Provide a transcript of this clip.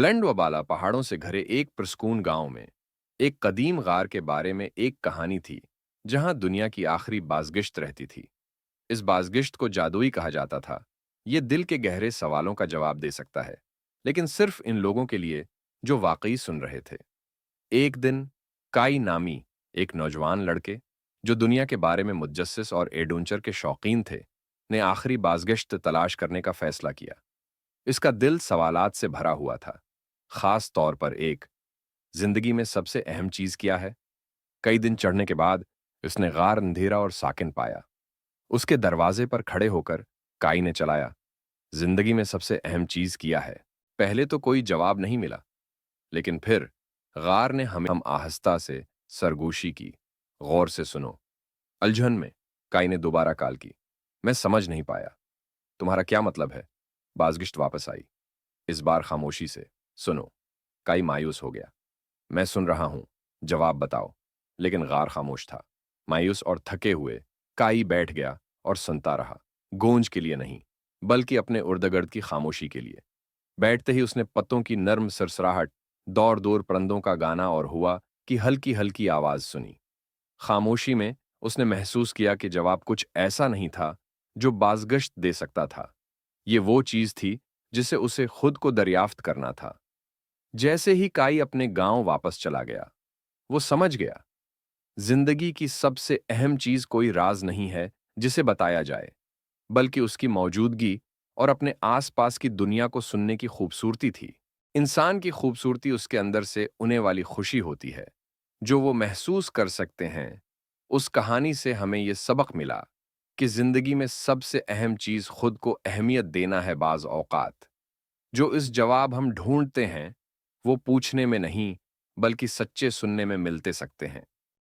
बुलंद व बाला पहाड़ों से घिरे एक पुरस्कून गांव में एक कदीम गार के बारे में एक कहानी थी, जहां दुनिया की आखिरी बाज़गिश्त रहती थी। इस बाज़गिश्त को जादुई कहा जाता था। ये दिल के गहरे सवालों का जवाब दे सकता है, लेकिन सिर्फ इन लोगों के लिए जो वाकई सुन रहे थे। एक दिन काई नामी एक नौजवान लड़के, जो दुनिया के बारे में मुतजस्सिस और एडवेंचर के शौकीन थे, ने आखिरी बाज़गिश्त तलाश करने का फैसला किया। इसका दिल सवालात से भरा हुआ था, खास तौर पर एक, जिंदगी में सबसे अहम चीज क्या है। कई दिन चढ़ने के बाद उसने गार अंधेरा और साकिन पाया। उसके दरवाजे पर खड़े होकर काई ने चलाया, जिंदगी में सबसे अहम चीज किया है। पहले तो कोई जवाब नहीं मिला, लेकिन फिर गार ने हमें हम आहिस्ता से सरगोशी की। गौर से सुनो। अलझन में काई ने दोबारा कॉल की। मैं समझ नहीं पाया, तुम्हारा क्या मतलब है। बाज़गिश्त वापस आई, इस बार खामोशी से। सुनो। काई मायूस हो गया। मैं सुन रहा हूं, जवाब बताओ। लेकिन गार खामोश था। मायूस और थके हुए काई बैठ गया और सुनता रहा, गूंज के लिए नहीं, बल्कि अपने उर्दगर्द की खामोशी के लिए। बैठते ही उसने पत्तों की नर्म सरसराहट, दौड़ दूर परंदों का गाना और हुआ कि हल्की हल्की आवाज सुनी। खामोशी में उसने महसूस किया कि जवाब कुछ ऐसा नहीं था जो बाज़गश्त दे सकता था। ये वो चीज थी जिसे उसे खुद को दरियाफ्त करना था। जैसे ही काई अपने गांव वापस चला गया, वो समझ गया, जिंदगी की सबसे अहम चीज कोई राज नहीं है जिसे बताया जाए, बल्कि उसकी मौजूदगी और अपने आसपास की दुनिया को सुनने की खूबसूरती थी। इंसान की खूबसूरती उसके अंदर से उन्हें वाली खुशी होती है, जो वो महसूस कर सकते हैं। उस कहानी से हमें ये सबक मिला कि जिंदगी में सबसे अहम चीज खुद को अहमियत देना है। बाज औकात जो इस जवाब हम ढूंढते हैं, वो पूछने में नहीं, बल्कि सच्चे सुनने में मिलते सकते हैं।